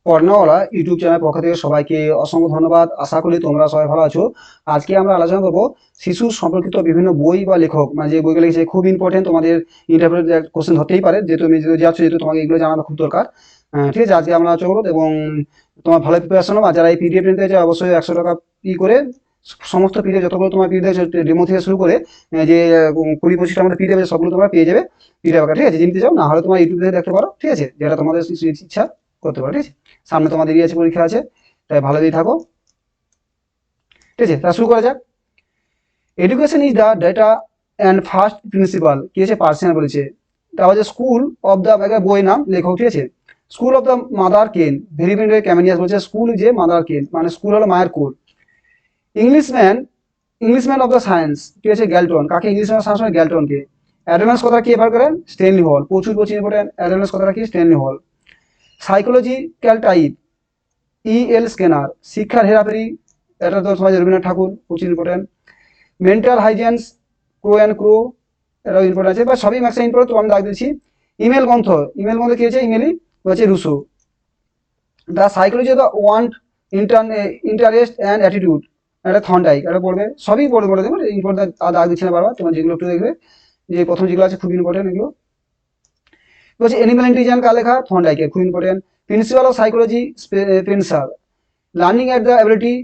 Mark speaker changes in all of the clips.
Speaker 1: পড়নাওয়ালা YouTube channel পক্ষ থেকে সবাইকে অসংখ্য ধন্যবাদ। আশা করি তোমরা সবাই ভালো আছো। আজকে আমরা আলোচনা করবো শিশু সম্পর্কিত বিভিন্ন বই বা লেখক, মানে যে বইগুলো লিখেছে খুব ইম্পর্টেন্ট, তোমাদের ইন্টারভিউ কোশ্চেন হতেই পারে, যেহেতু তুমি যদি যাচ্ছ, যেহেতু তোমাকে এগুলো জানানো খুব দরকার। ঠিক আছে, আজকে আমরা আলোচনা করবো এবং তোমার ভালো প্রিপারেশন হবে। আর যারা এই পিডিএফ নিতে চাই অবশ্যই 100 টাকা করে সমস্ত পিডিএফ, যতগুলো তোমার পিডিএফ ডেমো থেকে শুরু করে যে 20-25টার মধ্যে পিডিএফ সবগুলো তোমরা পেয়ে যাবে পিডিএফ আকারে। ঠিক আছে, নিতে চাও না হলে তোমার ইউটিউব থেকে দেখতে পারো। ঠিক আছে, যেটা তোমাদের ইচ্ছা করতে পারো। ঠিক আছে, সামনে তোমাদের আছে, পরীক্ষা আছে, তাই ভালোই থাকো। ঠিক আছে, তা শুরু করা যাক। Education is the data and first principal, কি আছে পার্সিয়ান বলেছে। তারপর যে স্কুল অফ দ্য, বই নাম লেখক। ঠিক আছে, স্কুল অফ দ্য মাদার কেন, ভেরি ভেরি ক্যামেনিয়াস বলছে স্কুল যে মাদার কেন, মানে স্কুল হলো মায়ের কোল। Englishman, Englishman of the science, ঠিক আছে গ্যালটন, কাকে ইংলিশম্যান সায়েন্স মানে গ্যালটনকে। অ্যাডামেন্স কথা কি এবার করেন, স্টেনলি হল, প্রচুর প্রচুর ইম্পর্টেন্ট। অ্যাডামেন্স কথাটা কি, স্টেনলি হল। Psychological type, E.L. স্কেনার, শিক্ষার হেরাফেরি, এটা তো সমাজে রবীন্দ্রনাথ ঠাকুর, প্রচুর important. Mental Huygens, crow and ক্রো, এটাও ইম্পর্টেন্ট আছে, বা সবই ম্যাক্সিমাম ইম্পর্টেন্ট, তো আমি দাগ দিচ্ছি। ইমেল গ্রন্থ, ইমেল গ্রন্থ কি হচ্ছে, ইমেলই হচ্ছে Rousseau. The psychology of the want, interest and attitude, এটা থর্নডাইক, এটা পড়বে, সবই পড়ে পড়ে দেবে ইম্পর্টেন্ট, দাগ দিচ্ছি না বারবার, তোমার যেগুলো একটু দেখবে, যে প্রথম যেগুলো আছে খুব ইম্পর্টেন্ট এগুলো। বলছে অ্যানিমাল ইন্টেলিজেন্স কার লেখা, থর্নডাইকের, খুব important. Principal of psychology, Spencer. Learning at the ability,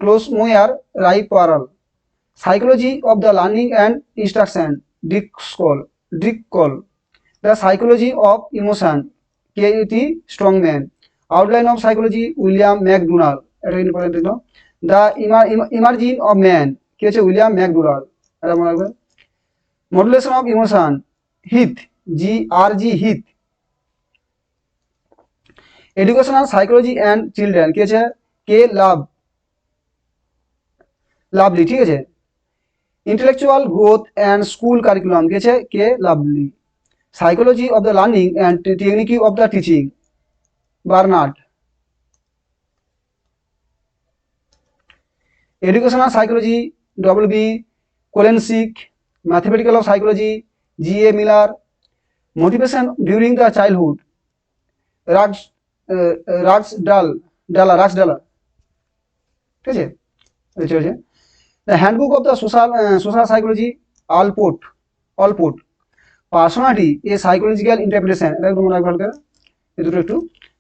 Speaker 1: close Moore, রাই পারাল। Psychology of the learning and instruction, Dick Cole. The psychology of emotion, K.T. Strongman. Outline of psychology, William McDonald, এটা important এগুলো। The emerging of man, কি হচ্ছে William McDonald, এটা মনে রাখবে। Modulation of emotion, Heath, G.R.G. Heath. Educational psychology and children, কি আছে কে লাভলি। ঠিক আছে, intellectual growth and school curriculum, কি আছে কে Lovell. Psychology of the learning and technique of the teaching, Bernard. Educational psychology, W.B. Kolesnik. Mathematical of psychology, G.A. Miller. Motivation during the childhood, রাক্স রাক্সডালা। ঠিক আছে, চলছে। The handbook of the social psychology, Allport. Personality a psychological interpretation, এটা একটু মনে রাখবে, এই দুটো একটু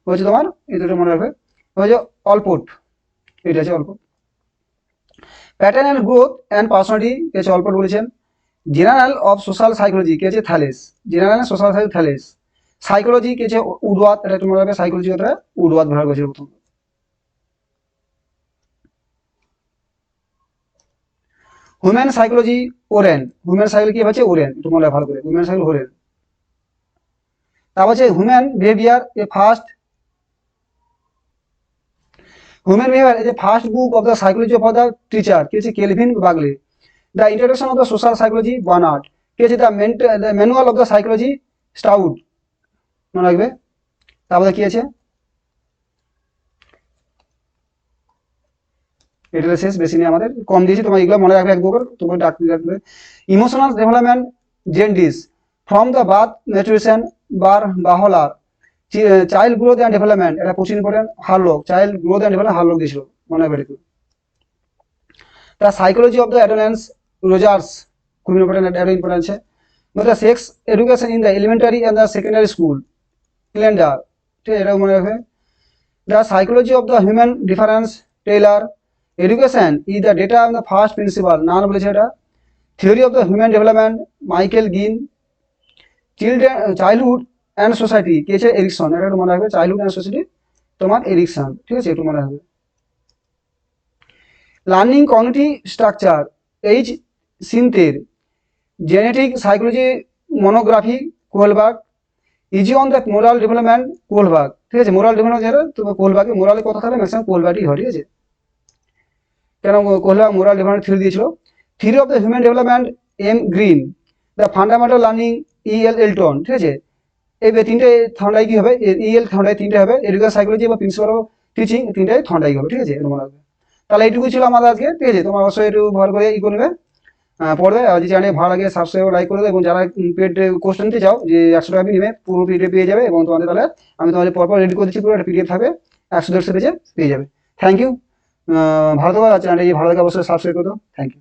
Speaker 1: হচ্ছে তোমার, এই দুটো মনে রাখবে, হচ্ছে অলপোর্ট, এটা আছে Allport. Pattern and growth and personality, কে আছে অলপোর্ট বলেছেন। জেনারেল অফ সোশ্যাল সাইকোলজি, কে আছে Thales, general social psychology Thales. Psychology, কে আছে উডওয়ার্থ, এটা একটু মনে রাখবে, সাইকোলজি কথাটা উডওয়ার্থ ব্যবহার করেছিল প্রথম। Human psychology, Oren, human psychology কি হচ্ছে ওরেন, একটু মনে ভালো করে, হিউম্যান সাইকোলজি ওরেন। তারপর হচ্ছে human behaviour, a first book of the psychology of the teacher, কি হচ্ছে Kelvin Bagley. The introduction of the social psychology, Bernard, কি হচ্ছে the manual of the psychology, Stout, মনে রাখবে। তারপরে কি আছে, এটা শেষ, বেশি নেই আমাদের, কম দিয়েছি, তোমার এগুলো মনে রাখবে, এক দুবার তোমার ডাকতে রাখবে। ইমোশনাল ডেভেলপমেন্ট, জেন্ডিস, from the birth maturation, Buhler. Child growth and development, এটা প্রচুর important, Hurlock, child growth and development, Hurlock দিয়েছিল, মনে রাখবে একটু। The psychology of the adolescence, Rogers, খুব ইম্পর্টেন্ট, এটা ইম্পর্টেন্ট আছে। The sex education in the elementary and the secondary school, ক্লেন্ডার, ঠিক আছে, এটাও মনে রাখবে। The psychology of the human difference, Taylor. Education is the data of the first principal, Nunn বলেছে এটা। Theory of the human development, Michael গিন। Childhood and society, কে আছে এরিকসন, এটা একটু মনে রাখবে, চাইল্ডহুড অ্যান্ড সোসাইটি তোমার এরিকসন, ঠিক আছে, একটু মনে রাখবে। Learning cognitive structure, H. সিনথের। জেনেটিক সাইকোলজি, মনোগ্রাফি, Kohlberg. Essay on the moral development, Kohlberg, ঠিক আছে, মোরাল ডেভেলপমেন্ট যেটা তোমার কোহলবার্গের, মোরালের কথা থাকলে ম্যাক্সিমাম কোহলবার্গই হয়, ঠিক আছে, কেন কোহলবার্গ মোরাল ডেভেলপমেন্ট থিওরি দিয়েছিল। Theory of the human development, M. Green. The fundamental learning, E.L. Elton, ঠিক আছে। এই তিনটে থর্নডাইক কি হবে, E.L. থর্নডাইক তিনটে হবে, এডুকেশন সাইকোলজি বা প্রিন্সিপাল অফ টিচিং, তিনটাই থর্নডাইক হবে, ঠিক আছে, মনে রাখবে। তাহলে এইটুকু ছিল আমাদের আজকে, ঠিক আছে, তোমার অবশ্যই একটু ভালো করে ই করবে, পড়বে। আর যদি চ্যানেলে ভালো লাগে সাবস্ক্রাইব লাইক করে দেবে, এবং যারা পেড কোর্স নিতে চাও যে 100 টাকা নিবে পুরো পিডিএফ পেয়ে যাবে, এবং তোমাদের তাহলে আমি তোমাদের পরপর রেডি করে দিচ্ছি, পুরো একটা পিডিএফ থাকবে 100-150 পেজে পেয়ে যাবে। Thank you. ভালো থাকো, আর চ্যানেলটি ভালো লাগে অবশ্যই সাবস্ক্রাইব করে দাও। Thank you.